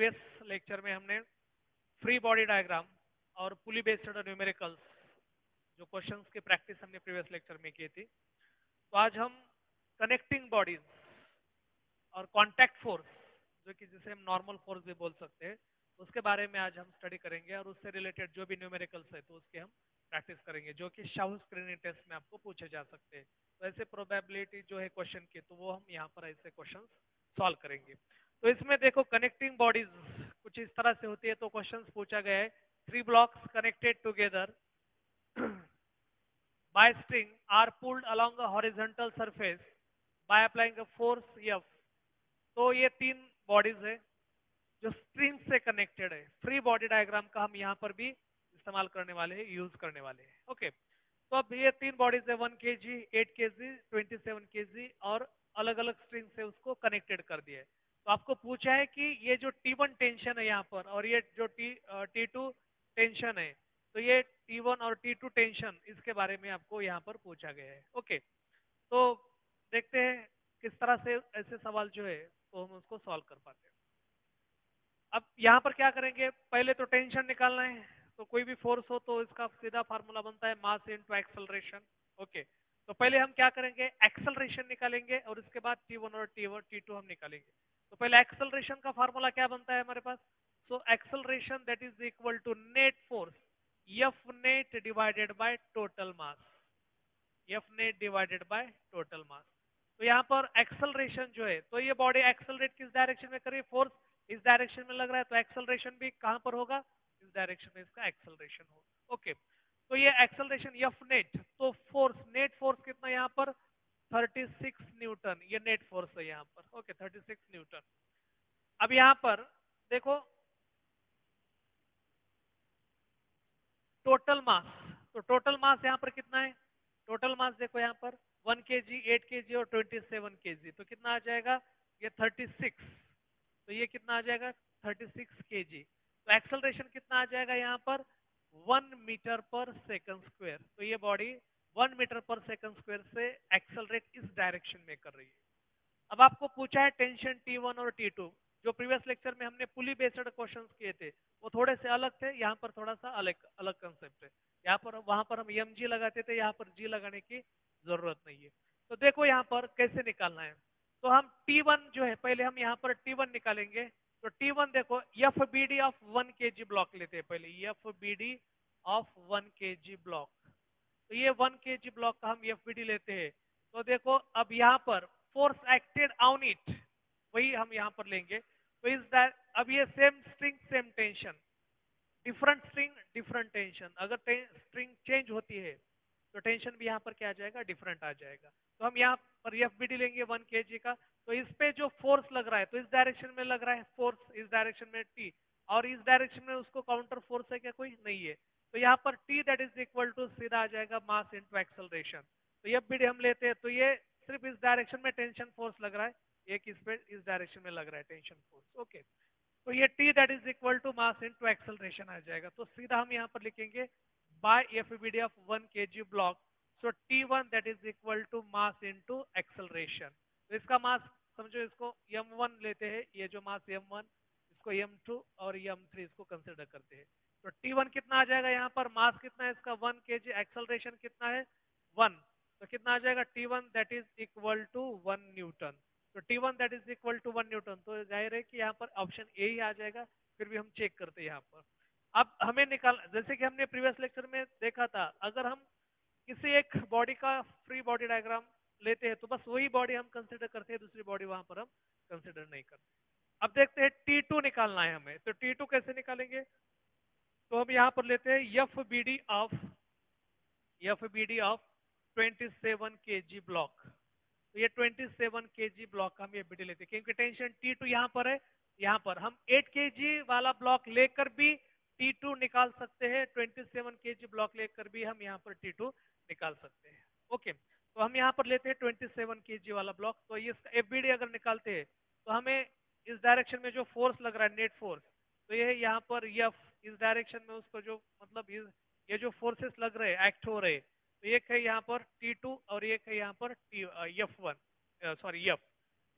Previous lecture में हमने free body diagram और पुली बेस्ड न्यूमेरिकल्स जो क्वेश्चंस की प्रैक्टिस हमने प्रीवियस लेक्चर में की थी। तो आज हम कनेक्टिंग बॉडीज और कांटेक्ट फोर्स, जो कि जिसे हम नॉर्मल फोर्स भी बोल सकते हैं, उसके बारे में आज हम स्टडी करेंगे और उससे रिलेटेड जो भी न्यूमेरिकल्स है तो उसके हम प्रैक्टिस करेंगे, जो कि शाहू स्क्रीनिंग टेस्ट में आपको पूछे जा सकते हैं। तो ऐसे प्रोबेबिलिटी जो है क्वेश्चन की, तो वो हम यहाँ पर ऐसे क्वेश्चन सॉल्व करेंगे। तो इसमें देखो कनेक्टिंग बॉडीज कुछ इस तरह से होती है। तो क्वेश्चन पूछा गया है, 3 blocks connected together by string are pulled along a horizontal surface by applying a force F। तो ये 3 बॉडीज है जो स्ट्रिंग से कनेक्टेड है। फ्री बॉडी डायग्राम का हम यहाँ पर भी इस्तेमाल करने वाले हैं, यूज करने वाले हैं। ओके, तो अब ये 3 बॉडीज है, 1 kg, 8 kg, 27 kg, और अलग अलग स्ट्रिंग से उसको कनेक्टेड कर दिया है। तो आपको पूछा है कि ये जो T1 टेंशन है यहाँ पर और ये जो T2 टेंशन है, तो ये T1 और T2 टेंशन, इसके बारे में आपको यहाँ पर पूछा गया है। ओके, तो देखते हैं किस तरह से ऐसे सवाल जो है तो हम उसको सॉल्व कर पाते हैं। अब यहाँ पर क्या करेंगे, पहले तो टेंशन निकालना है। तो कोई भी फोर्स हो तो इसका सीधा फार्मूला बनता है मास इनटू एक्सेलरेशन। ओके, तो पहले हम क्या करेंगे, एक्सेलरेशन निकालेंगे और इसके बाद T1 और T2 हम निकालेंगे। तो पहले एक्सेलरेशन का फार्मूला क्या बनता है हमारे पास, so acceleration that is equal to net force F net divided by total mass, F net divided by total mass. तो यहाँ पर एक्सेलरेशन जो है, तो ये बॉडी एक्सेलरेट किस डायरेक्शन में कर रही है, फोर्स इस डायरेक्शन में लग रहा है, तो एक्सेलरेशन भी कहां पर होगा, इस डायरेक्शन में इसका एक्सेलरेशन होगा। ओके, तो ये एक्सेलरेशन F नेट, तो फोर्स नेट फोर्स कितना यहाँ पर 36 न्यूटन, ये नेट फोर्स है यहाँ पर। Okay, 36 Newton. अब यहाँ पर देखो टोटल मास, तो टोटल मास यहाँ पर कितना है, टोटल मास देखो यहाँ पर 1 kg, 8 kg और 27 kg, तो कितना आ जाएगा, ये 36, तो ये कितना आ जाएगा 36 kg। तो एक्सेलरेशन कितना आ जाएगा यहाँ पर 1 मीटर पर सेकंड स्क्वायर। तो ये बॉडी 1 मीटर पर सेकंड स्क्वायर से एक्सेलरेट इस डायरेक्शन में कर रही है। अब आपको पूछा है टेंशन T1 और T2, जो प्रीवियस लेक्चर में हमने पुली बेस्ड क्वेश्चंस किए थे वो थोड़े से अलग थे, यहाँ पर थोड़ा सा अलग अलग कंसेप्ट है। यहाँ पर वहां पर हम mg लगाते थे, यहाँ पर g लगाने की जरूरत नहीं है। तो देखो यहाँ पर कैसे निकालना है, तो हम T1 जो है पहले हम यहाँ पर T1 निकालेंगे। तो T1 देखो FBD ऑफ 1 kg ब्लॉक लेते हैं पहले, FBD ऑफ 1 kg ब्लॉक। तो ये 1 kg ब्लॉक का हम FBD लेते हैं। तो देखो अब यहाँ पर फोर्स एक्टेड ऑन इट, वही हम यहाँ पर लेंगे। तो इस दैट अब ये same string same tension, different string different tension, अगर स्ट्रिंग चेंज होती है तो टेंशन भी यहाँ पर क्या आ जाएगा, डिफरेंट आ जाएगा। तो हम यहाँ पर FBD लेंगे 1 kg का। तो इस पे जो फोर्स लग रहा है, तो इस डायरेक्शन में लग रहा है फोर्स, इस डायरेक्शन में T, और इस डायरेक्शन में उसको काउंटर फोर्स है क्या, कोई नहीं है। तो यहाँ पर T that is equal to सीधा आ जाएगा मास इनटू एक्सेलरेशन। तो FBD हम लेते हैं, तो ये सिर्फ इस डायरेक्शन में टेंशन फोर्स लग रहा है, एक इस पे इस डायरेक्शन में लग रहा है टेंशन फोर्स। ओके, तो ये T that is equal to mass into acceleration आ जाएगा। तो सीधा हम यहाँ पर लिखेंगे by FBD of 1 kg block, so T1 that is equal to mass into acceleration. तो इसका मास समझो, इसको m1 लेते हैं, ये जो मास m1, इसको m2 और m3 इसको कंसिडर करते हैं। तो T1 कितना आ जाएगा, यहाँ पर मास कितना है इसका 1 kg, एक्सेलरेशन कितना है 1, तो कितना आ जाएगा T1 that is equal to 1 newton. तो T1 that is equal to 1 newton, तो जाहिर है कि यहाँ पर ऑप्शन ए ही आ जाएगा। फिर भी हम चेक करते हैं यहाँ पर। अब हमें निकाल, जैसे कि हमने प्रीवियस लेक्चर में देखा था, अगर हम किसी एक बॉडी का फ्री बॉडी डायग्राम लेते हैं तो बस वही बॉडी हम कंसिडर करते हैं, दूसरी बॉडी वहां पर हम कंसिडर नहीं करते। अब देखते हैं T2 निकालना है हमें, तो T2 कैसे निकालेंगे, तो हम यहाँ पर लेते हैं FBD ऑफ 27 kg ब्लॉक। तो ये 27 kg ब्लॉक हम ये BD लेते हैं, क्योंकि टेंशन T2 यहाँ पर है। यहाँ पर हम 8 kg वाला ब्लॉक लेकर भी T2 निकाल सकते हैं, 27 kg ब्लॉक लेकर भी हम यहाँ पर T2 निकाल सकते हैं। ओके, तो हम यहाँ पर लेते हैं 27 kg वाला ब्लॉक। तो ये FBD अगर निकालते हैं तो हमें इस डायरेक्शन में जो फोर्स लग रहा है नेट फोर्स, तो ये यहाँ पर F, इस डायरेक्शन में उसको जो मतलब ये जो फोर्सेस लग रहे हैं, एक्ट हो रहे, तो एक है यहाँ पर T2 और एक है यहाँ पर F1, सॉरी F।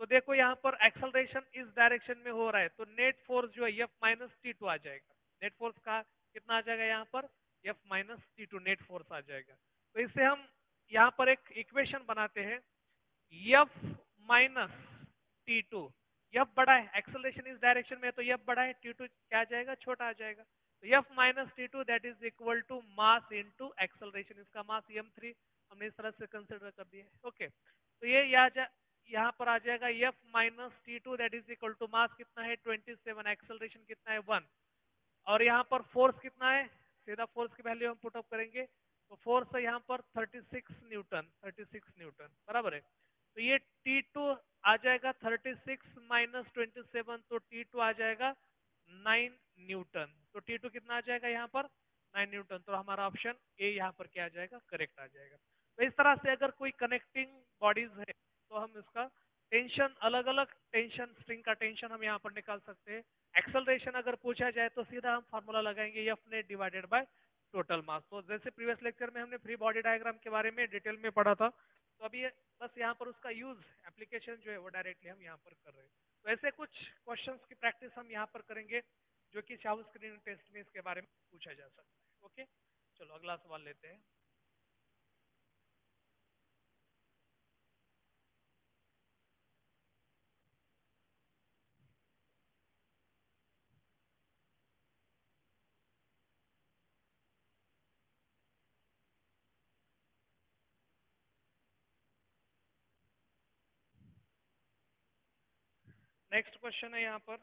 तो देखो यहाँ पर एक्सेलरेशन इस डायरेक्शन में हो रहा है, तो नेट फोर्स जो है एफ माइनस टी टू आ जाएगा। नेट फोर्स का कितना आ जाएगा यहाँ पर, F minus T two net force आ जाएगा। तो इससे हम यहाँ पर एक इक्वेशन बनाते हैं, F minus T two, F बड़ा है, एक्सेलरेशन इस डायरेक्शन में है तो एफ बड़ा है, टी टू क्या आ जाएगा, छोटा आ जाएगा। तो F minus T two that is equal to mass into acceleration, इसका मास एम थ्री हमने इस तरह से कंसिडर कर दिया है। ओके, तो ये यहाँ पर आ जाएगा F minus T two that is equal to mass कितना है 27, एक्सेलरेशन कितना है 1, और यहाँ पर फोर्स कितना है, सीधा फोर्स की वैल्यू हम पुट अप करेंगे, तो फोर्स है यहाँ पर 36 न्यूटन, 36 न्यूटन बराबर है। तो ये T2 आ जाएगा 36 माइनस 27, तो T2 आ जाएगा 9 न्यूटन। तो T2 कितना आ जाएगा यहाँ पर 9 न्यूटन। तो हमारा ऑप्शन ए यहाँ पर क्या आ जाएगा, करेक्ट आ जाएगा। तो इस तरह से अगर कोई कनेक्टिंग बॉडीज है तो हम इसका टेंशन, अलग अलग टेंशन, स्ट्रिंग का टेंशन हम यहाँ पर निकाल सकते हैं। एक्सेलरेशन अगर पूछा जाए तो सीधा हम फार्मूला लगाएंगे F net divided by total mass. तो जैसे प्रीवियस लेक्चर में हमने फ्री बॉडी डायग्राम के बारे में डिटेल में पढ़ा था, तो अभी बस यहाँ पर उसका यूज, एप्लीकेशन जो है वो डायरेक्टली हम यहाँ पर कर रहे हैं। तो ऐसे कुछ क्वेश्चंस की प्रैक्टिस हम यहाँ पर करेंगे जो कि शाउ स्क्रीनिंग टेस्ट में इसके बारे में पूछा जा सकता है। ओके, चलो अगला सवाल लेते हैं। नेक्स्ट क्वेश्चन है यहाँ पर,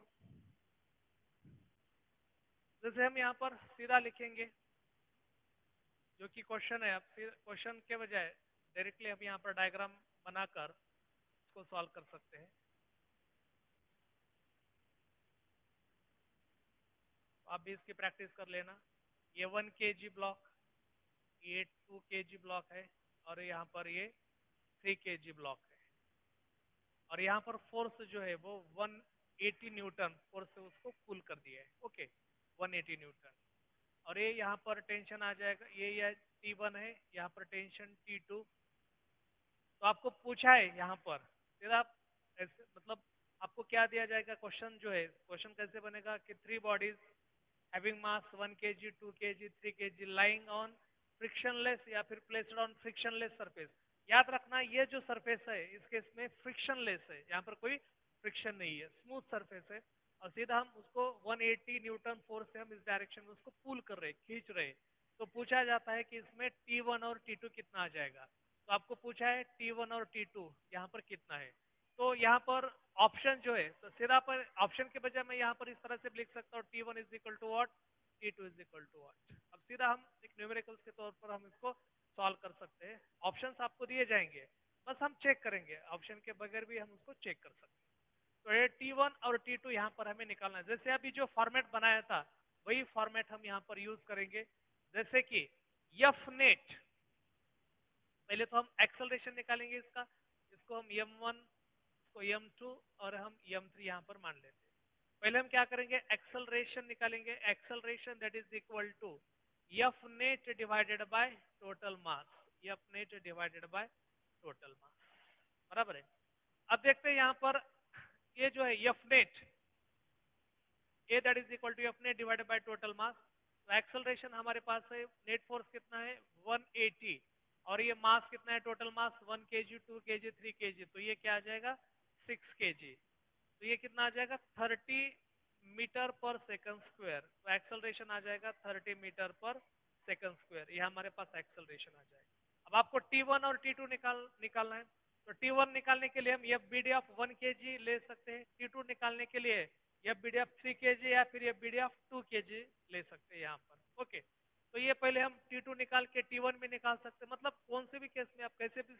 जैसे हम यहाँ पर सीधा लिखेंगे जो कि क्वेश्चन है, अब क्वेश्चन के बजाय डायरेक्टली हम यहाँ पर डायग्राम बनाकर इसको सॉल्व कर सकते हैं। तो आप भी इसकी प्रैक्टिस कर लेना। ये 1 kg ब्लॉक, ये 2 kg ब्लॉक है, और यहाँ पर ये 3 kg ब्लॉक है, और यहाँ पर फोर्स जो है वो 180 न्यूटन फोर्स से उसको पुल कर दिया है। Okay, 180 Newton. और ये यहाँ पर टेंशन आ जाएगा, ये T1 है, यहाँ पर टेंशन T2। तो आपको पूछा है यहाँ पर, फिर आप ऐसे मतलब आपको क्या दिया जाएगा, क्वेश्चन जो है, क्वेश्चन कैसे बनेगा कि 3 bodies having mass 1 kg, 2 kg, 3 kg lying on frictionless या फिर प्लेस्ड ऑन फ्रिक्शनलेस सरफेस। याद रखना ये जो सरफेस है इस केस में फ्रिक्शनलेस है, यहाँ पर कोई फ्रिक्शन नहीं है, स्मूथ सरफेस है, और सीधा हम उसको 180 न्यूटन फोर्स से हम इस डायरेक्शन में उसको पुल कर रहे, खींच रहे। तो पूछा जाता है कि इसमें T1 और T2 कितना आ जाएगा। तो आपको पूछा है T1 और T2 यहाँ पर कितना है। तो यहाँ पर ऑप्शन जो है, तो सीधा पर ऑप्शन के बजाय मैं यहाँ पर इस तरह से लिख सकता हूँ T1 is equal to what, T2 is equal to what. अब सीधा हम एक न्यूमेरिकल्स के तौर पर हम इसको सॉल्व कर सकते हैं। ऑप्शंस आपको दिए जाएंगे, बस हम चेक करेंगे, ऑप्शन के बगैर भी हम उसको चेक कर सकते हैं। तो ये T1 और T2 यहाँ पर हमें निकालना है। जैसे अभी जो फॉर्मेट बनाया था वही फॉर्मेट हम यहाँ पर यूज करेंगे। जैसे कि एफ नेट, पहले तो हम एक्सेलरेशन निकालेंगे इसका, इसको हम m1, इसको m2 और हम m3 यहाँ पर मान लेते हैं। पहले हम क्या करेंगे, एक्सेलरेशन निकालेंगे। Acceleration that is equal to F net divided by total mass, F net divided by total mass, बराबर है। अब देखते हैं यहाँ पर ये जो है F net, a that is equal to F net divided by total mass. तो एक्सेलरेशन हमारे पास है, नेट फोर्स कितना है 180, और ये मास कितना है, total mass 1 kg, 2 kg, 3 kg, तो ये क्या आ जाएगा 6 kg। तो ये कितना आ जाएगा 30 मीटर पर सेकंड स्क्वायर। तो एक्सेलरेशन आ जाएगा 30 मीटर पर सेकंड स्क्वायर, ये हमारे पास एक्सेलरेशन आ जाएगा। अब आपको T1 और T2 निकालना है। तो T1 निकालने के लिए हम F B D of 1 kg ले सकते हैं, T2 निकालने के लिए F B D of 3 kg या फिर F B D of 2 kg ले सकते हैं यहाँ पर। ओके, तो ये पहले हम T2 निकाल के T1 भी निकाल सकते हैं, मतलब कौन से भी केस में आप कैसे भी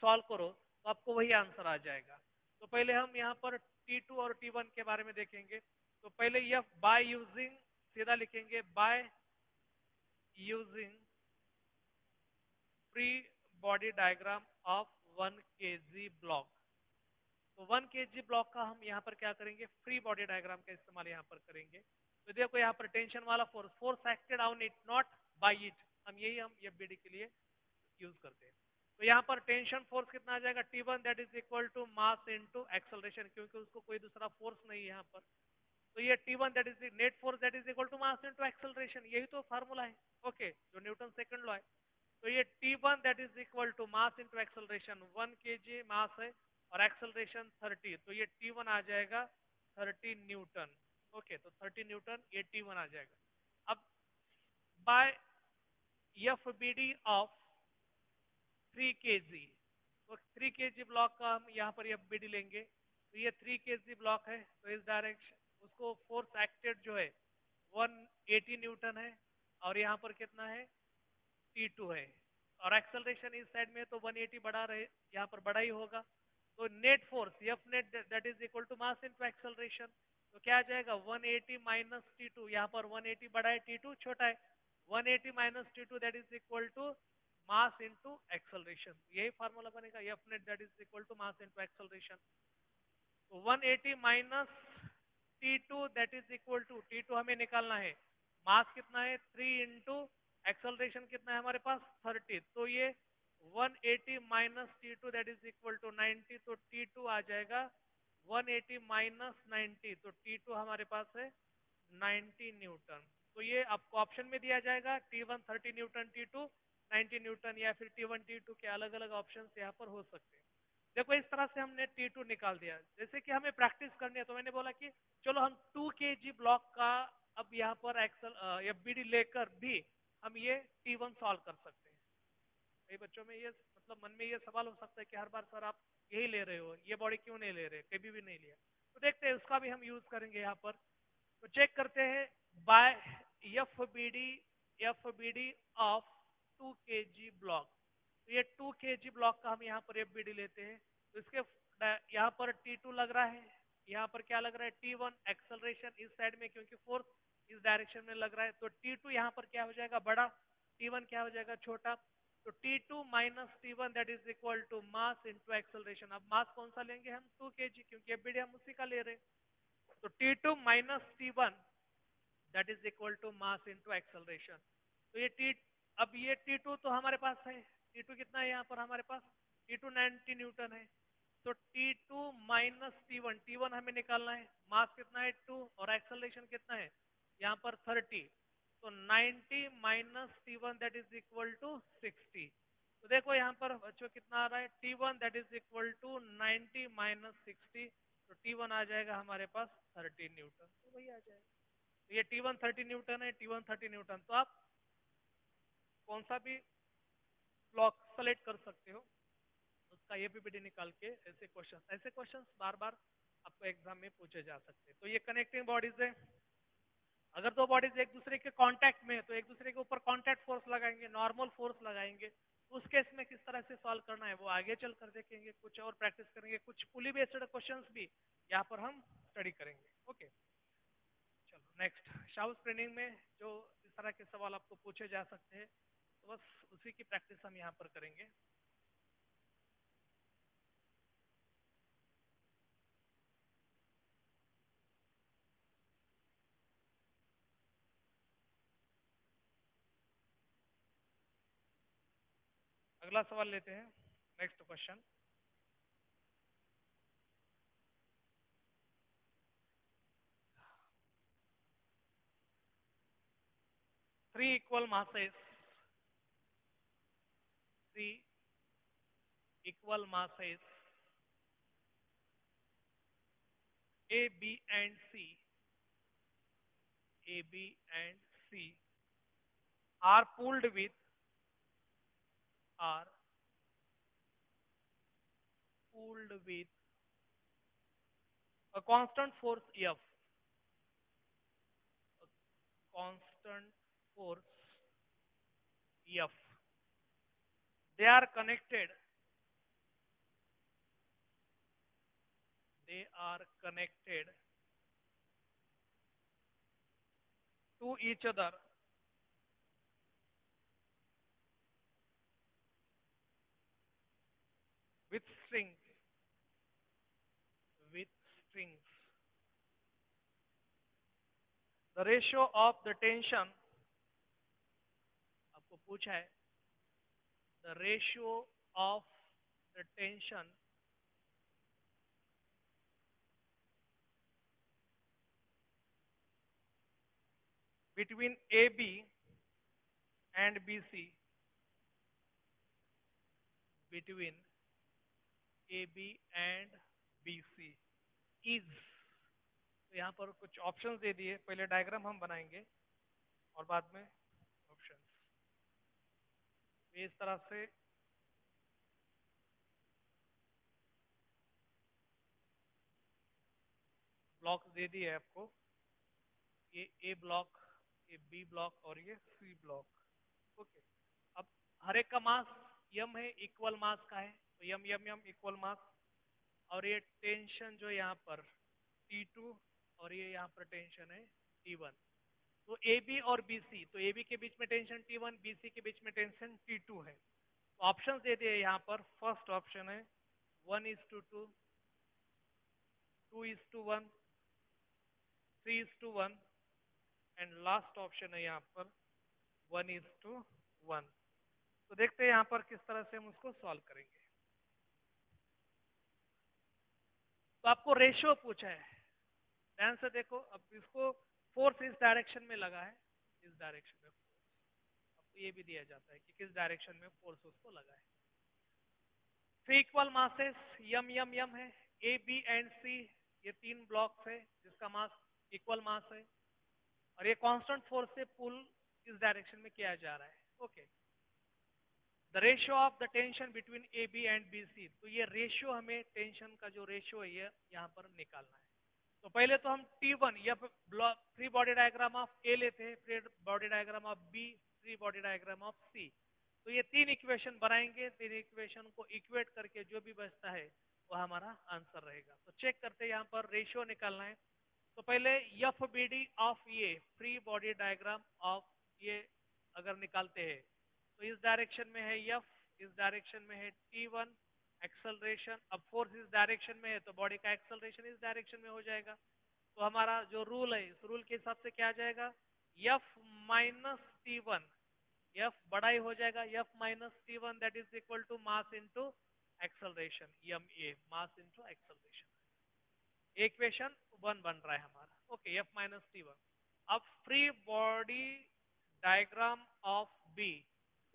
सॉल्व करो तो आपको वही आंसर आ जाएगा। तो पहले हम यहाँ पर T2 और T1 के बारे में देखेंगे। तो पहले यह बाय यूजिंग, सीधा लिखेंगे by using free body diagram of 1 kg block. तो 1 kg ब्लॉक का हम यहाँ पर क्या करेंगे, फ्री बॉडी डायग्राम का इस्तेमाल यहाँ पर करेंगे। तो देखो यहाँ पर टेंशन वाला force, force acted on it not by it, हम एफबीडी के लिए यूज करते हैं। तो यहाँ पर टेंशन फोर्स कितना आ जाएगा, T1 that is equal to mass into acceleration, क्योंकि उसको कोई दूसरा फोर्स नहीं है यहाँ पर। तो ये T1 that is net force that is equal to mass into acceleration, यही तो फार्मूला है। ओके, जो न्यूटन सेकंड लॉ है। तो ये T1 that is equal to mass into acceleration, 1 kg mass है और एक्सेलरेशन 30, तो ये T1 आ जाएगा 30 न्यूटन। ओके, तो 30 न्यूटन ये T1 आ जाएगा। अब by F B D of 3 kg, तो 3 kg ब्लॉक का हम यहाँ पर एफ बी डी लेंगे। तो ये 3 kg ब्लॉक है, तो इस डायरेक्शन उसको फोर्स एक्टेड जो है 180 न्यूटन है, और यहाँ पर कितना है T2 है, और एक्सेलरेशन इस साइड में तो 180 बढ़ा रहे, यहाँ पर बड़ा ही होगा। तो net force F net that is equal to mass into acceleration, तो क्या आ जाएगा 180 माइनस T2, यहाँ पर 180 बड़ा है T2 छोटा है, 180 minus T2 that is equal to mass into acceleration, यही फार्मूला बनेगा F net that is equal to mass into acceleration. तो 180 minus T2 that is equal to, T2 हमें निकालना है, मास कितना है 3 इंटू एक्सेलरेशन कितना है हमारे पास 30, तो ये 180 minus T2 that is equal to 90, तो T2 आ जाएगा 180 माइनस 90, तो T2 हमारे पास है 90 न्यूटन। तो ये आपको ऑप्शन में दिया जाएगा T1 30 न्यूटन, T2 90 न्यूटन, या फिर T1 T2 के अलग अलग ऑप्शन यहाँ पर हो सकते हैं। देखो इस तरह से हमने T2 निकाल दिया। जैसे कि हमें प्रैक्टिस करनी है, तो मैंने बोला कि चलो हम 2 kg ब्लॉक का अब यहाँ पर एक्सल एफबीडी लेकर भी हम ये T1 सॉल्व कर सकते हैं। कई बच्चों में ये मतलब मन में ये सवाल हो सकता है कि हर बार सर आप यही ले रहे हो, ये बॉडी क्यों नहीं ले रहे, कभी भी नहीं लिया। तो देखते हैं, उसका भी हम यूज करेंगे यहाँ पर। तो चेक करते हैं by F B D of 2 kg block. तो ये 2 kg ब्लॉक का हम यहाँ पर एफ बी डी लेते हैं। तो इसके यहाँ पर T2 लग रहा है, यहाँ पर क्या लग रहा है T1 एक्सेलरेशन इस साइड में, क्योंकि फोर्स इस डायरेक्शन में लग रहा है, तो T2 यहाँ पर क्या हो जाएगा बड़ा, T1 क्या हो जाएगा छोटा। तो T2 minus T1 that is equal to mass into acceleration. अब मास कौन सा लेंगे हम 2 kg, क्योंकि एफबीडी हम उसी का ले रहे हैं। तो T2 minus T1 that is equal to mass into acceleration. तो ये T, अब ये T2 तो हमारे पास है, T2 कितना है यहाँ पर हमारे पास, T2 90 न्यूटन है। तो T2 माइनस T1, T1 हमें निकालना है, मास कितना है 2 और एक्सेलरेशन कितना है यहाँ पर 30, तो 90 minus T1 that is equal to 60। तो देखो यहाँ पर बच्चों कितना आ रहा है T1 that is equal to 90 minus 60, तो T1 आ जाएगा हमारे पास 30 न्यूटन, तो वही आ जाएगा। तो ये T1 30 न्यूटन है, T1 30 न्यूटन, तो आप कौन सा भी ब्लॉक सेलेक्ट कर सकते हो, उसका एपीपीडी निकाल के ऐसे क्वेश्चन बार बार आपको एग्जाम में पूछे जा सकते हैं। तो ये कनेक्टिंग बॉडीज है। अगर दो बॉडीज एक दूसरे के कांटेक्ट में है, तो एक दूसरे के ऊपर कांटेक्ट फोर्स लगाएंगे, नॉर्मल फोर्स लगाएंगे। उस केस में किस तरह से सॉल्व करना है वो आगे चलकर देखेंगे, कुछ और प्रैक्टिस करेंगे, कुछ पुली बेस्ड क्वेश्चंस भी यहाँ पर हम स्टडी करेंगे। ओके, चलो नेक्स्ट, शाउ स्क्रीनिंग में जो इस तरह के सवाल आपको पूछे जा सकते हैं, तो बस उसी की प्रैक्टिस हम यहाँ पर करेंगे। अगला सवाल लेते हैं, next question. Three equal masses, three equal masses A, B and C, A, B and C are pulled with, are pulled with a constant force F, a constant force F. They are connected. They are connected to each other with strings. With strings. The ratio of the tension, आपको पूछा है, the ratio of the tension between AB and BC, between AB and BC is, तो यहाँ पर कुछ options दे दिए, पहले diagram हम बनाएंगे और बाद में ऑप्शंस। इस तरह से ब्लॉक दे दिए आपको, ये ए ब्लॉक, ये बी ब्लॉक और ये सी ब्लॉक। ओके, अब हर एक का मास यम है, इक्वल मास का है, तो यम यम यम इक्वल मास। और ये टेंशन जो यहाँ पर T2 और ये यहाँ पर टेंशन है T1। तो AB और BC, तो AB के बीच में टेंशन T1, BC के बीच में टेंशन T2 है। तो ऑप्शन दे दिए यहाँ पर, फर्स्ट ऑप्शन है 1:2, 2:1, 3:1 एंड लास्ट ऑप्शन है यहाँ पर 1:1। तो देखते हैं यहाँ पर किस तरह से हम उसको सॉल्व करेंगे। तो आपको रेशियो पूछा है, ध्यान से देखो। अब इसको फोर्स इस डायरेक्शन में लगा है, इस डायरेक्शन में फोर्स, आपको ये भी दिया जाता है कि किस डायरेक्शन में फोर्स उसको लगा है। थ्री इक्वल मासेस यम यम यम है, ए बी एंड सी, ये तीन ब्लॉक्स है जिसका मास इक्वल मास है, और ये कांस्टेंट फोर्स से पुल इस डायरेक्शन में किया जा रहा है। Okay, the ratio of the tension between A B and B C, तो ये रेशियो हमें टेंशन का जो रेशियो है ये यहाँ पर निकालना है। तो पहले तो हम T1 या free body diagram of A लेते हैं, free body diagram of B, free body diagram of C. तो ये तीन इक्वेशन बनाएंगे, तीन इक्वेशन को इक्वेट करके जो भी बचता है वो हमारा आंसर रहेगा। तो चेक करते हैं, यहाँ पर रेशियो निकालना है। तो पहले एफ बी डी ऑफ ये फ्री बॉडी डायग्राम ऑफ ये अगर निकालते हैं, तो इस डायरेक्शन में है एफ, इस डायरेक्शन में है T1 एक्सेलरेशन। अब फोर्स इस डायरेक्शन में है तो बॉडी का एक्सेलरेशन इस डायरेक्शन में हो जाएगा। तो हमारा जो रूल है, इस रूल के हिसाब से क्या आ जाएगा, एफ माइनस T1, एफ बड़ा ही हो जाएगा, F minus T1 that is equal to mass into acceleration, m a, mass into acceleration. Equation 1 बन रहा है हमारा। Okay, F minus T1। अब free body diagram of B,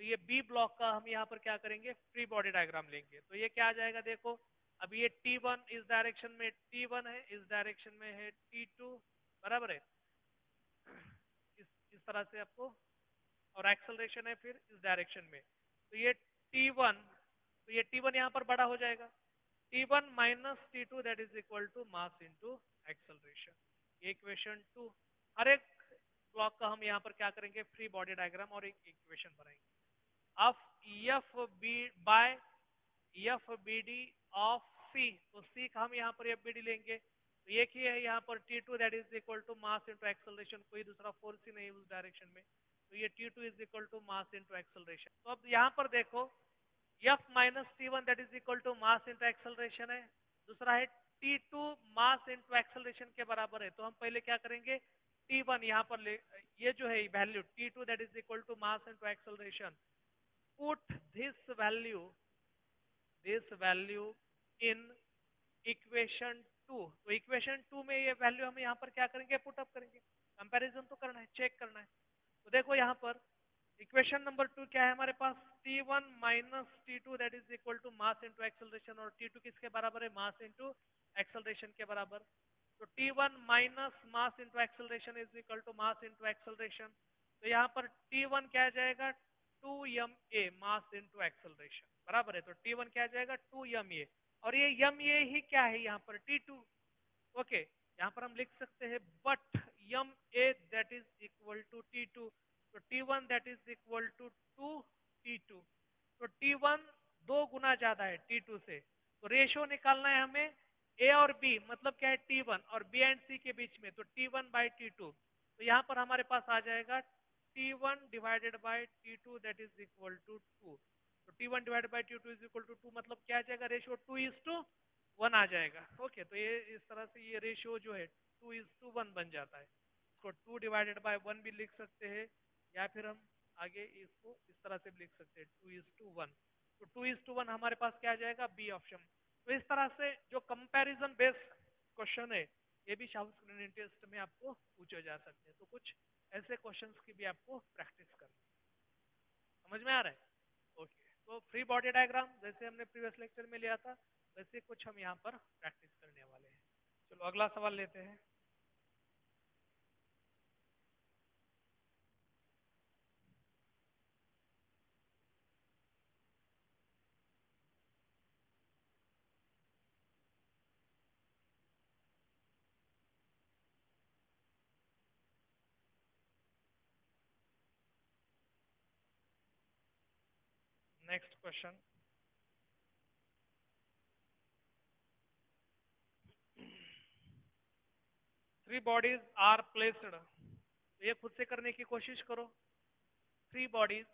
तो ये बी ब्लॉक का हम यहाँ पर क्या करेंगे, फ्री बॉडी डायग्राम लेंगे। तो ये क्या आ जाएगा, देखो अब ये T1 इस डायरेक्शन में T1 है, इस डायरेक्शन में है T2, बराबर है, इस तरह से आपको, और एक्सेलरेशन है फिर इस डायरेक्शन में। तो ये T1, तो ये T1 यहाँ पर बड़ा हो जाएगा, T1 minus T2 that is equal to mass into acceleration. Equation 2। हर एक ब्लॉक का हम यहाँ पर क्या करेंगे, फ्री बॉडी डायग्राम और एक इक्वेशन बनाएंगे। अब F B by F B D of C, तो सी का हम यहाँ पर एफ बी डी लेंगे। तो एक ही है यहाँ पर T2 that is equal to mass into acceleration, कोई दूसरा फोर्स ही नहीं उस डायरेक्शन में। तो ये T2 is equal to mass into acceleration. तो अब यहाँ पर देखो F minus T1 that is equal to mass into acceleration है, दूसरा है T2 मास इंटू एक्सेलरेशन के बराबर है। तो हम पहले क्या करेंगे, T1 यहाँ पर ले, ये जो है value T2 that is equal to mass into acceleration, put this value in equation 2। तो इक्वेशन 2 में ये वैल्यू हम यहाँ पर क्या करेंगे, पुट अप करेंगे। कंपैरिजन तो करना है, चेक करना है। तो देखो यहाँ पर इक्वेशन नंबर 2 क्या है हमारे पास, T1 minus T2 that is equal to mass into acceleration, और T2 किसके बराबर है, मास इंटू एक्सेलरेशन के बराबर। तो T1 minus mass into acceleration is equal to mass into acceleration. तो यहाँ पर T1 क्या आ जाएगा, 2ma मास इंटू एक्सेलरेशन, बराबर है। तो T1 क्या आ जाएगा, 2ma, और ये ma ही क्या है यहाँ पर, T2। ओके, यहाँ पर हम लिख सकते हैं but ma that is equal to T2, तो T1 that is equal to 2T2। तो T1 दो गुना ज्यादा है T2 से। तो रेशियो निकालना है हमें A और B, मतलब क्या है T1 और B एंड C के बीच में, तो T1 बाई T2। तो यहाँ पर हमारे पास आ जाएगा T1 divided by T2 that is equal to 2। तो T1 divided by T2 is equal to 2, मतलब क्या आ जाएगा, रेशियो 2:1 आ जाएगा। ओके, तो ये इस तरह से ये रेशियो जो है 2:1 बन जाता है। इसको 2 डिवाइडेड बाई 1 भी लिख सकते हैं, या फिर हम आगे इसको इस तरह से भी लिख सकते हैं 2:1। तो 2:1 हमारे पास क्या आ जाएगा, बी ऑप्शन। तो इस तरह से जो कंपैरिजन बेस्ड क्वेश्चन है ये भी शाफ्ट स्क्रूटिनी टेस्ट में आपको पूछे जा सकते हैं। तो कुछ ऐसे क्वेश्चंस की भी आपको प्रैक्टिस करनी है। समझ में आ रहा है? ओके। तो फ्री बॉडी डायग्राम जैसे हमने प्रीवियस लेक्चर में लिया था वैसे कुछ हम यहाँ पर प्रैक्टिस करने वाले हैं। चलो अगला सवाल लेते हैं। Next question, three bodies are placed, ये खुद से करने की कोशिश करो। Three bodies,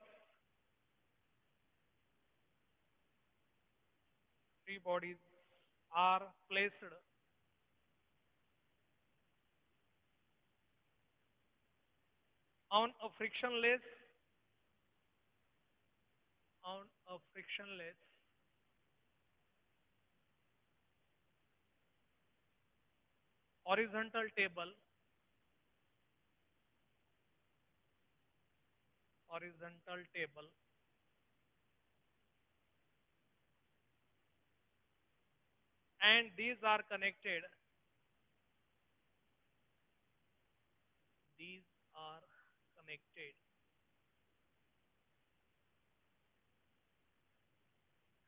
three bodies are placed on a frictionless horizontal table and these are connected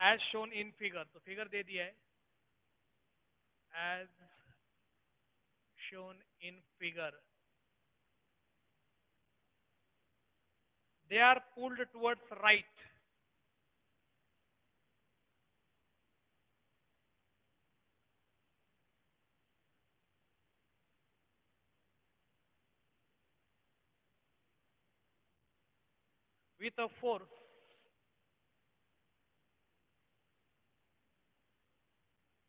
as shown in figure। तो फिगर दे दिया है, as shown in figure, they are pulled towards right with a force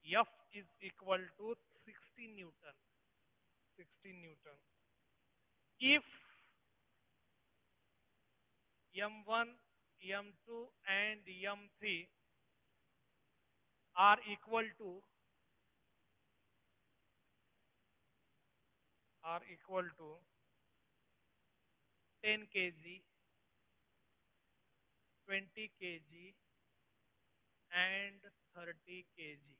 F is equal to 60 Newton. 60 Newton. If M1, M2 and M3 are equal to 10 kg, 20 kg and 30 kg,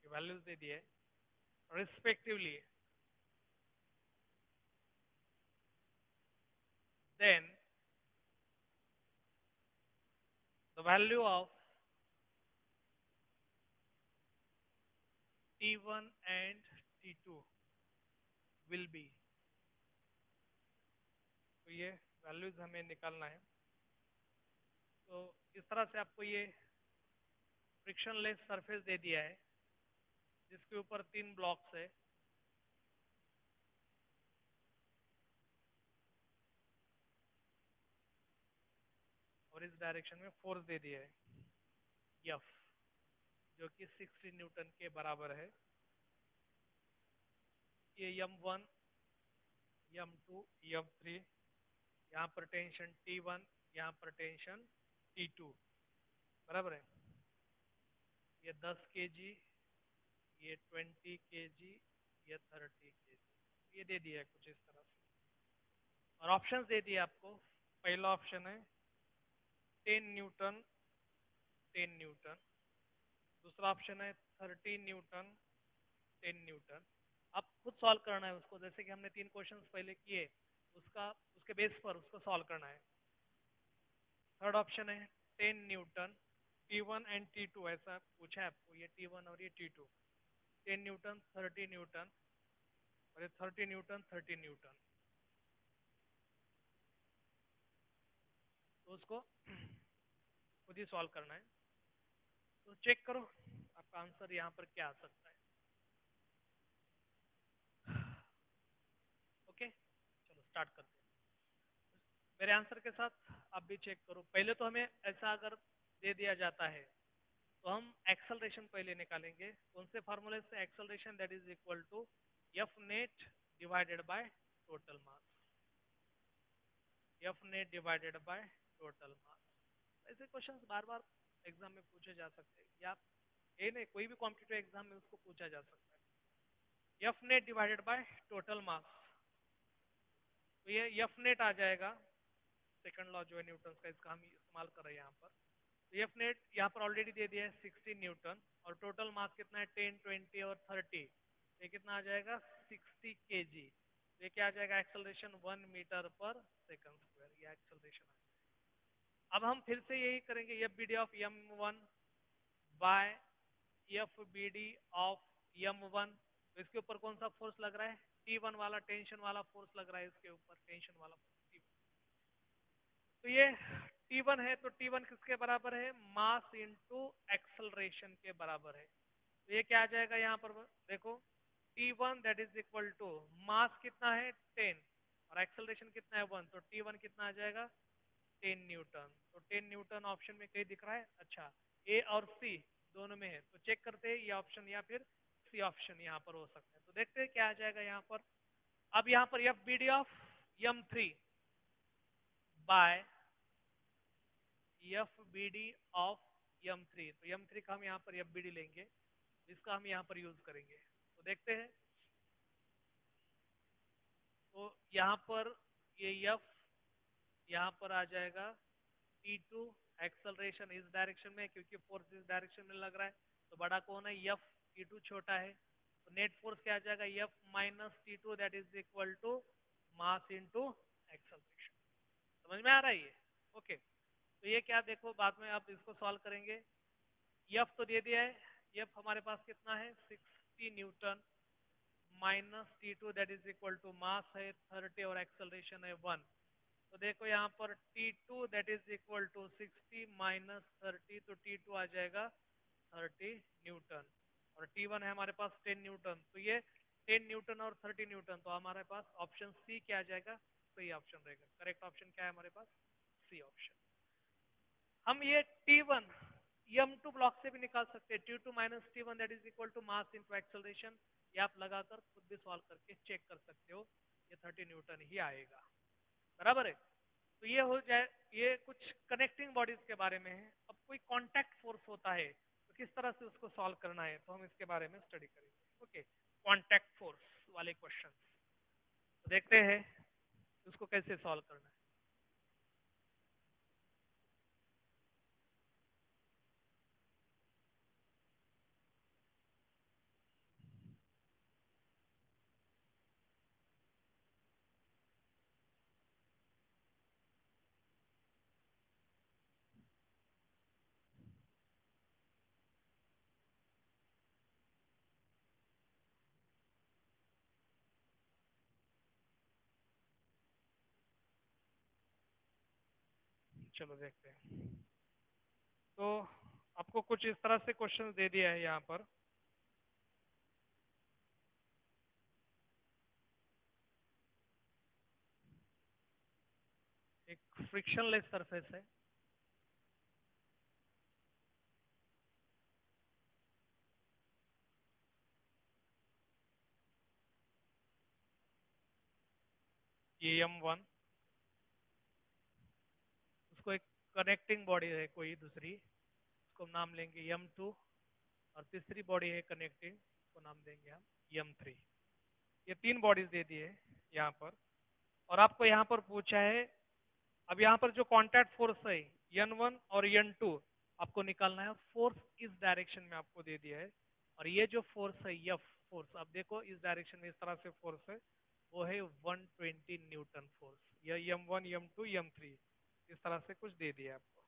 ये values दे दिए respectively, then the value of T1 and T2 will be, तो ये values हमें निकालना है। तो इस तरह से आपको ये फ्रिक्शनलेस सरफेस दे दिया है जिसके ऊपर 3 ब्लॉक्स है, और इस डायरेक्शन में फोर्स दे दिया है F, जो कि 60 न्यूटन के बराबर है। ये M1, M2, M3, यहाँ पर टेंशन T1, यहाँ पर टेंशन T2, बराबर है। ये 10 kg, ये 20 kg, ये 30 kg, ये दे दिया है कुछ इस तरह से। और ऑप्शन दे दिए आपको, पहला ऑप्शन है 10 न्यूटन, 10 न्यूटन, दूसरा ऑप्शन है 30 न्यूटन, 10 न्यूटन। अब खुद सॉल्व करना है उसको, जैसे कि हमने 3 क्वेश्चंस पहले किए, उसका उसके बेस पर उसको सॉल्व करना है। थर्ड ऑप्शन है 10 न्यूटन, T1 एंड T2 ऐसा पूछा है आपको, ये T1 और ये T2, 10 न्यूटन, 30 न्यूटन और ये 30 न्यूटन, 30 न्यूटन। तो उसको खुद ही सॉल्व करना है। तो चेक करो आपका आंसर यहाँ पर क्या आ सकता है। ओके, चलो स्टार्ट करते हैं। मेरे आंसर के साथ आप भी चेक करो। पहले तो हमें ऐसा अगर दे दिया जाता है तो हम एक्सेलरेशन पहले निकालेंगे। कौन से फार्मूले से? Acceleration that is equal to F net divided by total mass, F net divided by total mass, ऐसे क्वेश्चंस बार बार एग्जाम में पूछे जा सकते हैं, या ये नहीं कोई भी कॉम्पिटिटिव एग्जाम में उसको पूछा जा सकता है। F net divided by total mass, तो ये एफ नेट आ जाएगा, सेकंड लॉ जो है न्यूटन का, इसका हम इस्तेमाल कर रहे हैं यहाँ पर। तो एफ नेट यहाँ पर ऑलरेडी दे दिया है 16 न्यूटन, और टोटल मास कितना है 10, 20 और 30, ये कितना आ जाएगा 60 केजी। ये क्या आ जाएगा एक्सेलरेशन 1 मीटर पर सेकंड स्क्वायर, ये एक्सेलरेशन आ जाएगा। अब हम फिर से यही करेंगे, F B D of m one by F B D of m one. तो इसके ऊपर कौन सा फोर्स लग रहा है, T1 वाला टेंशन वाला फोर्स लग रहा है इसके ऊपर, टेंशन वाला फोर्स। तो ये T1 है, तो T1 किसके बराबर है, मास इनटू एक्सेलरेशन के बराबर है। तो ये क्या आ जाएगा यहाँ पर देखो, T1 that is equal to mass कितना है 10 और एक्सेलरेशन कितना है 1, तो T1 कितना आ जाएगा 10 न्यूटन। तो 10 न्यूटन ऑप्शन में कहीं दिख रहा है, अच्छा ए और सी दोनों में है, तो चेक करते हैं ये ऑप्शन या फिर सी ऑप्शन यहाँ पर हो सकता है। तो देखते हैं क्या आ जाएगा यहाँ पर। अब यहाँ पर F B D of m three by F B D of m three, तो एम थ्री का हम यहाँ पर एफ बी डी लेंगे, इसका हम यहाँ पर यूज करेंगे। तो देखते हैं, तो यहाँ पर ये एफ यहाँ पर आ जाएगा T2, एक्सेलरेशन इस डायरेक्शन में क्योंकि फोर्स इस डायरेक्शन में लग रहा है, तो बड़ा कौन है एफ, T2 छोटा है, तो नेट फोर्स क्या आ जाएगा F minus T2 that is equal to mass into acceleration. समझ में आ रहा है ये, ओके। तो ये क्या देखो बाद में आप इसको सॉल्व करेंगे। एफ तो दे दिया है, एफ हमारे पास कितना है 60 newton minus T2 that is equal to mass है 30 और एक्सेलरेशन है 1। तो देखो यहाँ पर T2 that is equal to 60 minus 30, तो T2 आ जाएगा 30 न्यूटन, और T1 है हमारे पास 10 न्यूटन, तो ये 10 न्यूटन और 30 न्यूटन, तो हमारे पास ऑप्शन सी क्या आ जाएगा, सही ऑप्शन रहेगा। करेक्ट ऑप्शन क्या है हमारे पास, सी ऑप्शन। हम ये T1 M2 ब्लॉक से भी निकाल सकते हैं, T2 minus T1 that is equal to mass into acceleration, ये आप लगाकर खुद भी सॉल्व करके चेक कर सकते हो, ये 30 न्यूटन ही आएगा, बराबर है। तो ये हो जाए, ये कुछ कनेक्टिंग बॉडीज के बारे में है। अब कोई कांटेक्ट फोर्स होता है तो किस तरह से उसको सॉल्व करना है, तो हम इसके बारे में स्टडी करेंगे, ओके। कांटेक्ट फोर्स वाले क्वेश्चन तो देखते हैं उसको कैसे सॉल्व करना है। चलो देखते हैं। तो आपको कुछ इस तरह से क्वेश्चन दे दिया है यहाँ पर, एक फ्रिक्शनलेस सरफेस है, ये M1, उसको एक कनेक्टिंग बॉडी है कोई दूसरी, उसको हम नाम लेंगे M2, और तीसरी बॉडी है कनेक्टिंग, उसको नाम देंगे हम M3। ये तीन बॉडीज दे दी है यहाँ पर, और आपको यहाँ पर पूछा है, अब यहाँ पर जो कॉन्टैक्ट फोर्स है N1 और N2 आपको निकालना है, फोर्स इस डायरेक्शन में आपको दे दिया है, और ये जो फोर्स है F फोर्स, अब देखो इस डायरेक्शन में इस तरह से फोर्स है, वो है 120 न्यूटन फोर्स, यह M1 M2 M3 इस तरह से कुछ दे दिया आपको।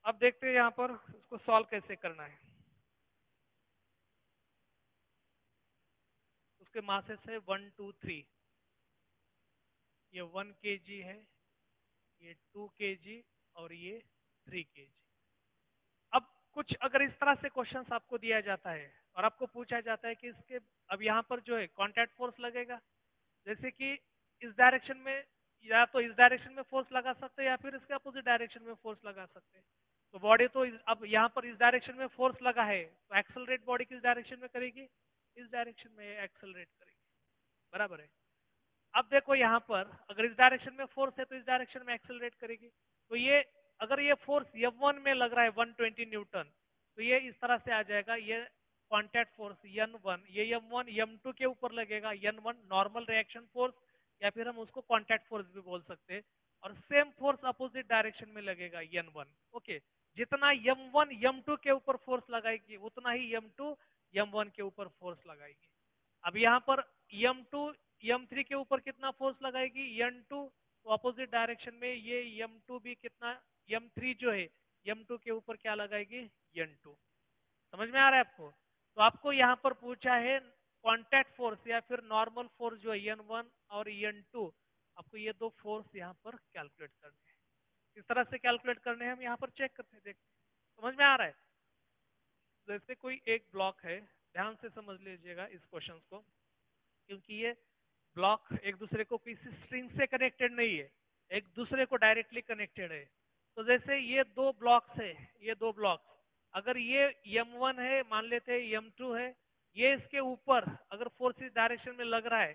अब देखते हैं यहाँ पर उसको सॉल्व कैसे करना है। उसके मासेस है 1 2 3, ये 1 kg है, ये 2 kg और ये 3 kg। अब कुछ अगर इस तरह से क्वेश्चंस आपको दिया जाता है और आपको पूछा जाता है कि इसके, अब यहाँ पर जो है कॉन्टैक्ट फोर्स लगेगा, जैसे कि इस डायरेक्शन में, या तो इस डायरेक्शन में फोर्स लगा सकते हैं या फिर इसके अपोजिट डायरेक्शन में फोर्स लगा सकते हैं। तो बॉडी तो अब यहाँ पर इस डायरेक्शन में फोर्स लगा है, तो एक्सेलरेट बॉडी किस डायरेक्शन में करेगी, इस डायरेक्शन में एक्सेलरेट करेगी, बराबर है। अब देखो यहाँ पर अगर इस डायरेक्शन में फोर्स है तो इस डायरेक्शन में एक्सेलरेट करेगी। तो ये अगर ये फोर्स m1 में लग रहा है 120 न्यूटन, तो ये इस तरह से आ जाएगा, ये कॉन्टैक्ट फोर्स n1, ये m1 m2 के ऊपर लगेगा, n1 नॉर्मल रिएक्शन फोर्स, या फिर हम उसको कॉन्टैक्ट फोर्स भी बोल सकते हैं। और सेम फोर्स अपोजिट डायरेक्शन में लगेगा n1। ओके, जितना m1 m2 के ऊपर फोर्स लगाएगी उतना ही m2 m1 के ऊपर फोर्स लगाएगी। अब यहाँ पर m2 m3 के ऊपर कितना फोर्स लगाएगी, n2, तो अपोजिट डायरेक्शन में ये m2 भी कितना, m3 जो है m2 के ऊपर क्या लगाएगी, n2। समझ में आ रहा है आपको? तो आपको यहाँ पर पूछा है कॉन्टैक्ट फोर्स या फिर नॉर्मल फोर्स जो है n1 और n2, आपको ये दो फोर्स यहाँ पर कैलकुलेट करने हैं। किस तरह से कैलकुलेट करने हैं हम यहाँ पर चेक करते हैं, देखते समझ में आ रहा है? जैसे कोई एक ब्लॉक है, ध्यान से समझ लीजिएगा इस क्वेश्चन को, क्योंकि ये ब्लॉक एक दूसरे को किसी स्ट्रिंग से कनेक्टेड नहीं है, एक दूसरे को डायरेक्टली कनेक्टेड है। तो जैसे ये दो ब्लॉक्स है, ये दो ब्लॉक्स, अगर ये m1 है, मान लेते हैं m2 है, ये इसके ऊपर अगर फोर्स इस डायरेक्शन में लग रहा है,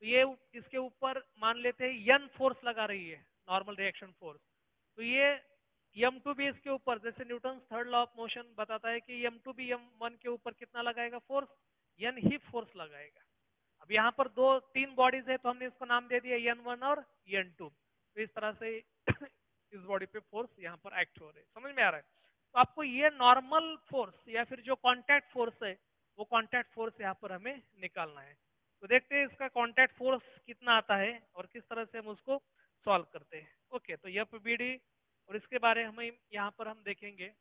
तो ये इसके ऊपर मान लेते हैं n फोर्स लगा रही है, नॉर्मल रिएक्शन फोर्स। तो ये m2 भी इसके ऊपर, जैसे Newton third law of motion बताता है कि m2 भी m1 के ऊपर कितना लगाएगा फोर्स, n ही फोर्स लगाएगा। अब यहाँ पर दो तीन बॉडीज है तो हमने इसको नाम दे दिया n1 और n2। तो इस तरह से इस बॉडी पे फोर्स यहाँ पर एक्ट हो रहे हैं। समझ में आ रहा है? तो आपको ये नॉर्मल फोर्स या फिर जो कांटेक्ट फोर्स है, वो कांटेक्ट फोर्स यहाँ पर हमें निकालना है। तो देखते हैं इसका कांटेक्ट फोर्स कितना आता है और किस तरह से हम उसको सॉल्व करते हैं। ओके, तो FBD और इसके बारे में यहाँ पर हम देखेंगे।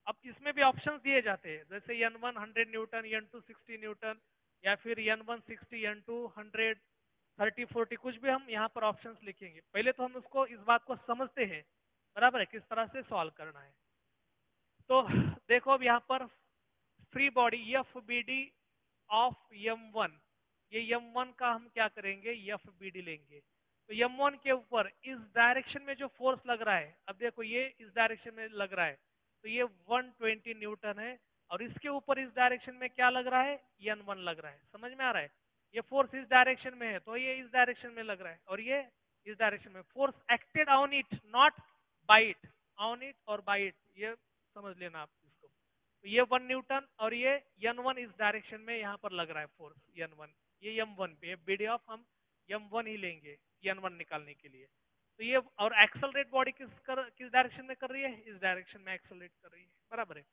अब इसमें भी ऑप्शंस दिए जाते हैं, जैसे n1 100 न्यूटन, n2 60 न्यूटन, या फिर n1 60, n2 100, 30 40, कुछ भी हम यहाँ पर ऑप्शंस लिखेंगे। पहले तो हम उसको इस बात को समझते हैं, बराबर है, किस तरह से सॉल्व करना है। तो देखो अब यहाँ पर free body FBD of m1, ये m1 का हम क्या करेंगे, FBD लेंगे। तो m1 के ऊपर इस डायरेक्शन में जो फोर्स लग रहा है, अब देखो ये इस डायरेक्शन में लग रहा है, तो ये 120 न्यूटन है, और इसके ऊपर इस डायरेक्शन में क्या लग रहा है, n1 लग रहा है। समझ में आ रहा है? ये फोर्स इस डायरेक्शन में है तो ये इस डायरेक्शन में लग रहा है, और ये इस डायरेक्शन में। Force acted on it, not by it, on it और बाय इट, ये समझ लेना आप इसको। तो ये 1 न्यूटन और ये n1 इस डायरेक्शन में यहाँ पर लग रहा है फोर्स n1, ये m1 पे BD ऑफ हम m1 ही लेंगे n1 निकालने के लिए। तो ये और एक्सेलरेट बॉडी किस डायरेक्शन में कर रही है, इस डायरेक्शन में एक्सेलरेट कर रही है, बराबर है।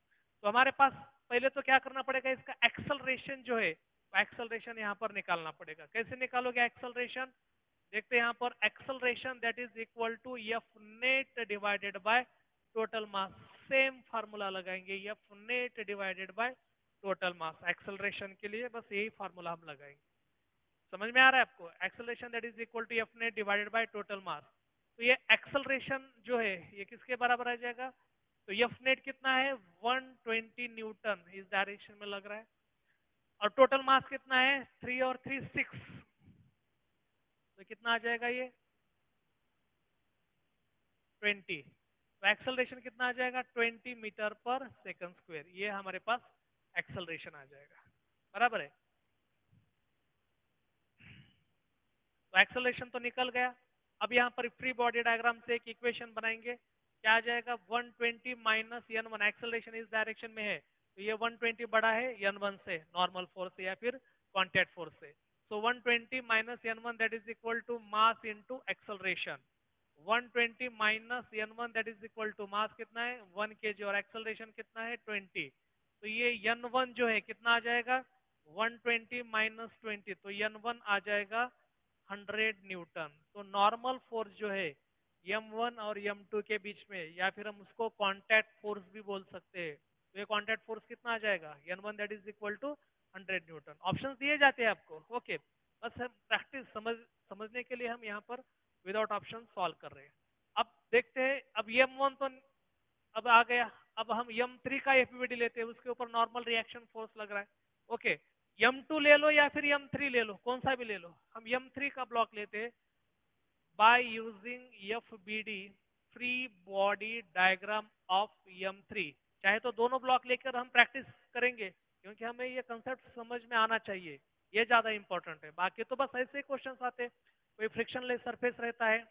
तो हमारे पास पहले तो क्या करना पड़ेगा, इसका एक्सेलरेशन जो है, एक्सेलरेशन यहाँ पर निकालना पड़ेगा। कैसे निकालोगे एक्सेलरेशन, देखते हैं यहाँ पर acceleration that is equal to F net divided by total mass. Same formula लगाएंगे, F net divided by total mass acceleration के लिए, बस यही फार्मूला हम लगाएंगे। समझ में आ रहा है आपको? Acceleration that is equal to F net divided by total mass. तो ये एक्सेलरेशन जो है ये किसके बराबर आ जाएगा, तो F नेट कितना है, 120 न्यूटन इस डायरेक्शन में लग रहा है, और टोटल मास कितना है, 3 और 3 6, तो कितना आ जाएगा ये 20। तो एक्सेलरेशन कितना आ जाएगा, 20 मीटर पर सेकंड स्क्वायर, ये हमारे पास एक्सेलरेशन आ जाएगा, बराबर है। तो एक्सेलरेशन तो निकल गया। अब यहाँ पर फ्री बॉडी डायग्राम से एक इक्वेशन बनाएंगे, क्या आ जाएगा, 120 माइनस n1, एक्सेलरेशन इस डायरेक्शन में है तो ये 120 बड़ा है n1 से, नॉर्मल फोर्स से या फिर कॉन्टैक्ट फोर्स से। So 120 minus n1 that is equal to mass into acceleration. 120 minus n1 that is equal to mass कितना है 1 kg, और एक्सेलरेशन कितना है 20। तो ये n1 जो है कितना आ जाएगा, 120 माइनस 20, तो n1 आ जाएगा 100 न्यूटन। तो नॉर्मल फोर्स जो है m1 और m2 के बीच में, या फिर हम उसको कांटेक्ट फोर्स भी बोल सकते हैं, तो ये कांटेक्ट फोर्स कितना आ जाएगा, n1 that is equal to 100 newton. Options दिए जाते हैं आपको, ओके, बस हम प्रैक्टिस समझने के लिए हम यहाँ पर विदाउट ऑप्शन सॉल्व कर रहे हैं। अब देखते हैं, अब m1 तो अब आ गया, अब हम m3 का FBD लेते हैं, उसके ऊपर नॉर्मल रिएक्शन फोर्स लग रहा है। ओके, m2 ले लो या फिर m3 ले लो, कौन सा भी ले लो, हम m3 का ब्लॉक लेते हैं by using FBD free body diagram of m3। चाहे तो दोनों ब्लॉक लेकर हम प्रैक्टिस करेंगे, क्योंकि हमें ये कंसेप्ट समझ में आना चाहिए। ये ज्यादा इंपॉर्टेंट है। बाकी तो बस ऐसे क्वेश्चन आते हैं, कोई फ्रिक्शनलेस सरफेस रहता है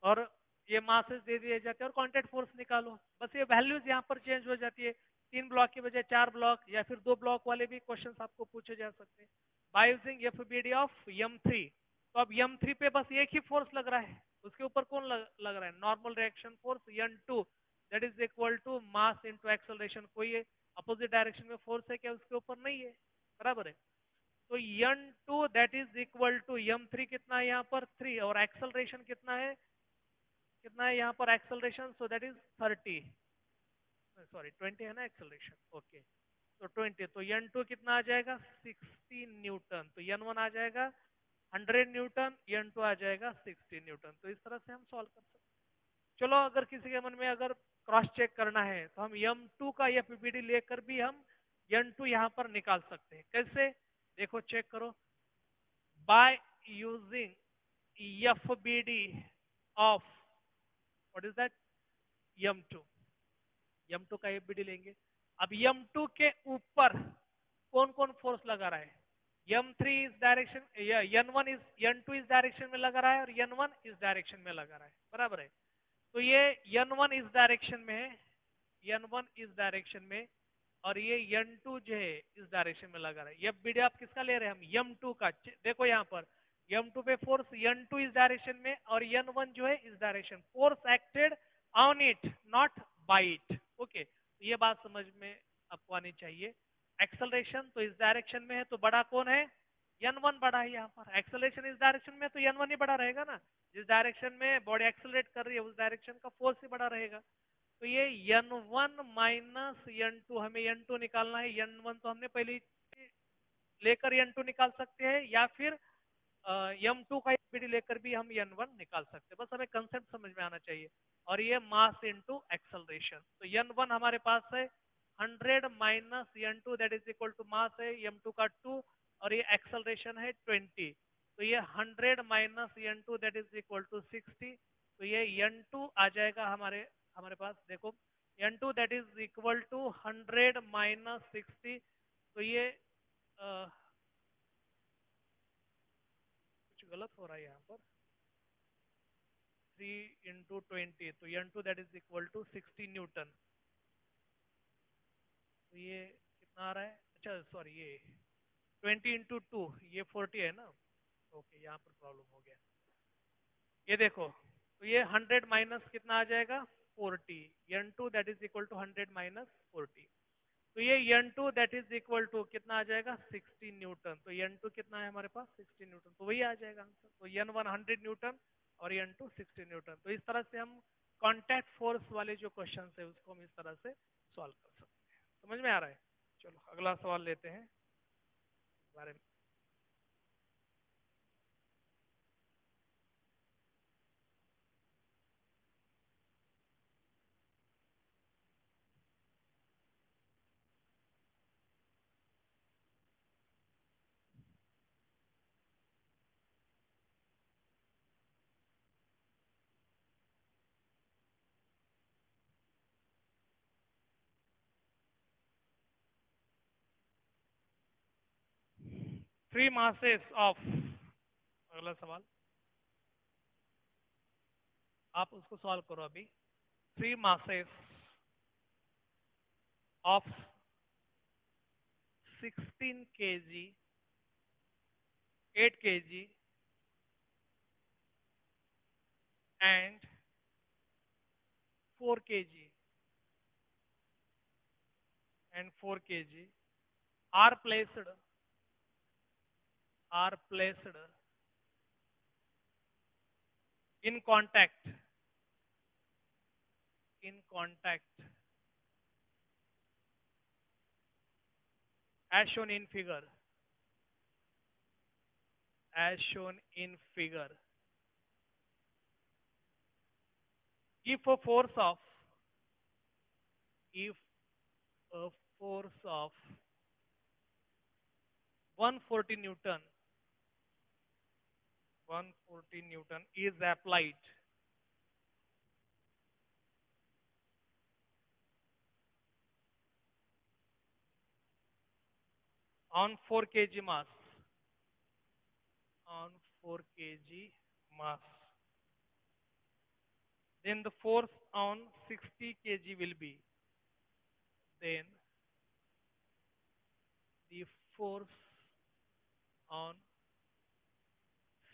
और ये मासेस दे दिए जाते हैं और कांटेक्ट फोर्स निकालो, बस ये वैल्यूज यहाँ पर चेंज हो जाती है। 3 ब्लॉक के बजाय 4 ब्लॉक या फिर 2 ब्लॉक वाले भी क्वेश्चन आपको पूछे जा सकते हैं by using FBD of M3। तो अब M3 पे बस एक ही फोर्स लग रहा है, उसके ऊपर कौन लग रहा है, normal reaction force N2 that is equal to mass into acceleration. कोई अपोजिट डायरेक्शन में फोर्स है क्या उसके ऊपर, नहीं है, बराबर है। तो N2 that is equal to M3 कितना है यहाँ पर 3, और एक्सेलरेशन कितना है यहाँ पर acceleration, so that is 30, sorry 20 है ना एक्सेलरेशन, ओके। तो 20, तो N2 कितना आ जाएगा 60 न्यूटन, तो N1 आ जाएगा 100 न्यूटन, N2 आ जाएगा 60 न्यूटन। तो इस तरह से हम सॉल्व कर सकते हैं। चलो अगर किसी के मन में अगर क्रॉस चेक करना है तो हम M2 का एफबीडी लेकर भी हम N2 यहाँ पर निकाल सकते हैं। कैसे, देखो चेक करो, by using FBD of what is that M2, M2 का एफबीडी लेंगे। अब M2 के ऊपर कौन कौन फोर्स लगा रहा है, M3 इस डायरेक्शन, N1 इस N2 इस डायरेक्शन में लगा रहा है और N1 इस डायरेक्शन में लगा रहा है, बराबर है। तो ये N1 इस डायरेक्शन में है, N1 इस डायरेक्शन में, और ये N2 जो है इस डायरेक्शन में लगा रहा है। ये बीडी आप किसका ले रहे हैं हम, M2 का। देखो यहाँ पर M2 पे फोर्स N2 इस डायरेक्शन में और N1 जो है इस direction, force acted on it not by it, okay. ये बात समझ में आपको आनी चाहिए। एक्सेलरेशन तो इस डायरेक्शन में है, तो बड़ा कौन है, N1 बड़ा है यहाँ पर। एक्सेलरेशन इस डायरेक्शन में तो N1 ही बड़ा रहेगा ना, जिस डायरेक्शन में बॉडी एक्सेलरेट कर रही है उस डायरेक्शन का फोर्स ही बड़ा रहेगा। तो ये N1 माइनस N2, हमें N2 निकालना है। N1 तो हमने पहले लेकर N2 निकाल सकते हैं, या फिर M2 का एफबीडी लेकर भी हम N1 निकाल सकते हैं, बस हमें कंसेप्ट समझ में आना चाहिए। और ये मास इनटू एक्सेलरेशन, तो N1 हमारे पास है 100 minus N2 that is equal to mass है M2 का 2, और ये एक्सेलरेशन है 20, तो ये 100 minus N2 that is equal to 60। तो ये N2 आ जाएगा हमारे हमारे पास, देखो N2 that is equal to 100 minus 60। तो ये कुछ गलत हो रहा है यहाँ पर, 3 इंटू 20, तो N2 that is equal to 60 newton. तो ये कितना आ रहा है, अच्छा सॉरी, ये 20 इंटू 2, ये 40 है ना, ओके यहाँ पर प्रॉब्लम हो गया। ये देखो, तो ये 100 माइनस कितना आ जाएगा 40, N2 that is equal to 100 minus 40। तो ये N2 that is equal to कितना आ जाएगा 60 न्यूटन। तो N2 कितना है हमारे पास 60 न्यूटन, तो वही आ जाएगा आंसर। तो N1 100 न्यूटन और N2 60 न्यूटन। तो इस तरह से हम कांटेक्ट फोर्स वाले जो क्वेश्चन है उसको हम इस तरह से सॉल्व कर सकते हैं। समझ में आ रहा है। चलो अगला सवाल लेते हैं बारे में। थ्री मासेस ऑफ, अगला सवाल आप उसको सॉल्व करो अभी। Three masses of 16 kg, 8 kg and 4 kg and 4 kg are placed in contact as shown in figure, as shown in figure. If a force of if a force of 140 newton 140 newton is applied on 4 kg mass, 4 kg mass. Then the force on 60 kg will be, then the force on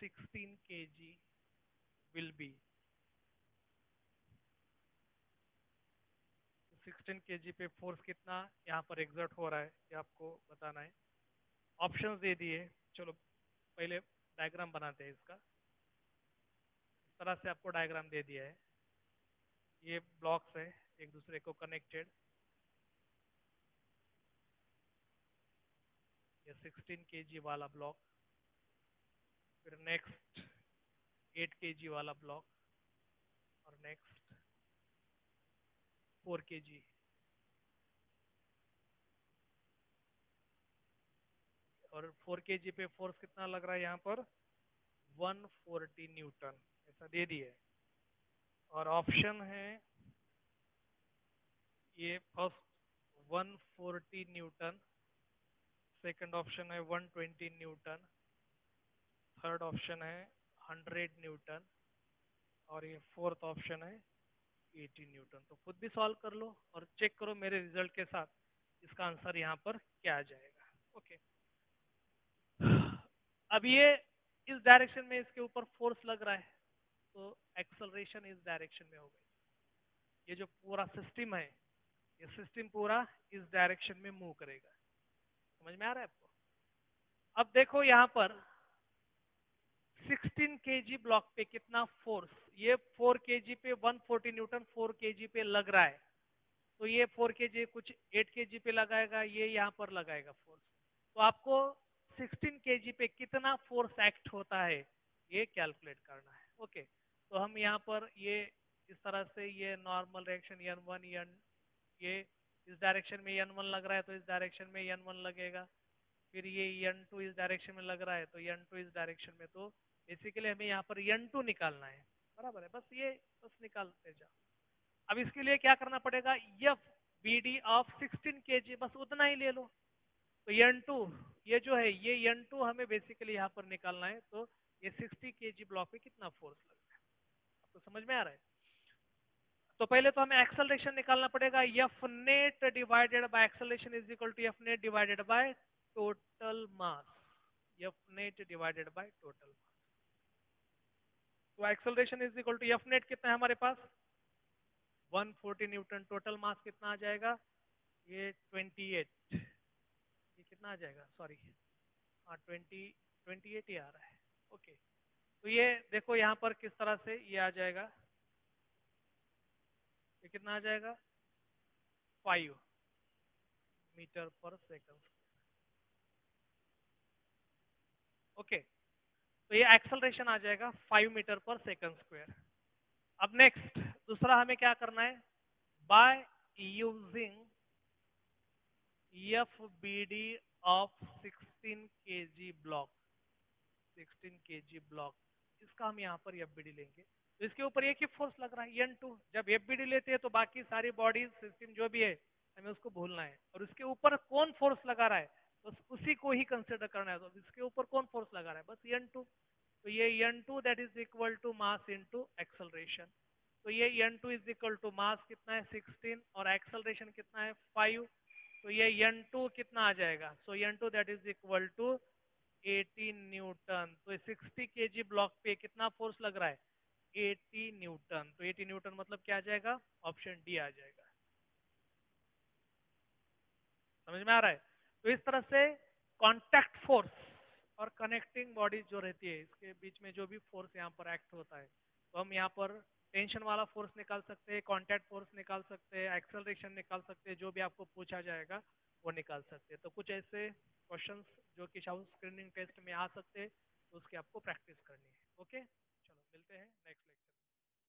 16 kg will be. 16 kg पे force कितना यहाँ पर exert हो रहा है ये आपको बताना है. ऑप्शंस दे दिए. चलो पहले डायग्राम बनाते हैं इसका. इस तरह से आपको डायग्राम दे दिया है. ये ब्लॉक्स है एक दूसरे को कनेक्टेड. ये 16 kg वाला ब्लॉक, फिर नेक्स्ट 8 kg वाला ब्लॉक, और नेक्स्ट 4 kg. और 4 kg पे फोर्स कितना लग रहा है यहाँ पर 140 न्यूटन ऐसा दे दिया है. और ऑप्शन है ये फर्स्ट 140 न्यूटन, सेकंड ऑप्शन है 120 न्यूटन, थर्ड ऑप्शन है 100 न्यूटन, और ये फोर्थ ऑप्शन है 80 न्यूटन. तो खुद भी सॉल्व कर लो और चेक करो मेरे रिजल्ट के साथ इसका आंसर यहाँ पर क्या आ जाएगा. ओके. अब ये इस डायरेक्शन में इसके ऊपर फोर्स लग रहा है तो एक्सेलरेशन इस डायरेक्शन में हो गई. ये जो पूरा सिस्टम है ये सिस्टम पूरा इस डायरेक्शन में मूव करेगा. समझ में आ रहा है आपको. अब देखो यहाँ पर 16 kg ब्लॉक पे कितना फोर्स, ये 4 kg पे 140 न्यूटन 4 kg पे लग रहा है. तो ये 4 kg कुछ 8 kg पे लगाएगा, ये यहाँ पर लगाएगा फोर्स. तो आपको 16 kg पे कितना फोर्स एक्ट होता है ये कैलकुलेट करना है. ओके. तो हम यहाँ पर ये इस तरह से ये नॉर्मल रिएक्शन n1 ये इस डायरेक्शन में n1 लग रहा है तो इस डायरेक्शन में n1 लगेगा. फिर ये n2 इस डायरेक्शन में लग रहा है तो n2 इस डायरेक्शन में. तो बेसिकली हमें यहाँ पर n2 निकालना है. बराबर है. बस निकालते जाओ. अब इसके लिए क्या करना पड़ेगा, F B D of 16 kg बस उतना ही ले लो. तो n2 ये जो है ये n2 हमें बेसिकली यहाँ पर निकालना है. तो ये 60 kg ब्लॉक पे कितना फोर्स लग रहा है आपको समझ में आ रहा है. तो पहले तो हमें एक्सेलरेशन निकालना पड़ेगा. F net divided by acceleration is equal to F net divided by total mass. F net divided by total mass. तो acceleration is equal to F net कितना है हमारे पास 140 न्यूटन. टोटल मास कितना आ जाएगा ये 28. ये कितना आ जाएगा सॉरी हाँ 28 ही आ रहा है. ओके. तो ये देखो यहाँ पर किस तरह से ये आ जाएगा. ये कितना आ जाएगा 5 मीटर पर सेकंड. ओके. तो ये एक्सेलरेशन आ जाएगा 5 मीटर पर सेकंड स्क्वायर. अब नेक्स्ट दूसरा हमें क्या करना है, by using F B D of 16 kg block. 16 kg block इसका हम यहाँ पर एफ बी डी लेंगे. तो इसके ऊपर एक ही फोर्स लग रहा है n2. जब एफ बी डी लेते हैं तो बाकी सारी बॉडीज सिस्टम जो भी है हमें उसको भूलना है. और उसके ऊपर कौन फोर्स लगा रहा है बस उसी को ही कंसिडर करना है. तो इसके ऊपर कौन फोर्स लगा रहा है बस n2. तो ये n2 that is equal to mass into acceleration. तो ये n2 is equal to mass कितना है 16 और एक्सेलरेशन कितना है 5. तो ये n2 कितना आ जाएगा, so n2 that is equal to 18 newton. तो 60 kg ब्लॉक पे कितना फोर्स लग रहा है 80 न्यूटन. तो 80 न्यूटन मतलब क्या आ जाएगा, ऑप्शन डी आ जाएगा. समझ में आ रहा है. तो इस तरह से कांटेक्ट फोर्स और कनेक्टिंग बॉडीज जो रहती है इसके बीच में जो भी फोर्स यहाँ पर एक्ट होता है तो हम यहाँ पर टेंशन वाला फोर्स निकाल सकते हैं, कांटेक्ट फोर्स निकाल सकते हैं, एक्सेलरेशन निकाल सकते हैं, जो भी आपको पूछा जाएगा वो निकाल सकते हैं. तो कुछ ऐसे क्वेश्चंस जो कि शाउट स्क्रीनिंग टेस्ट में आ सकते हैं तो उसकी आपको प्रैक्टिस करनी है. ओके. चलो मिलते हैं नेक्स्ट लेक्चर.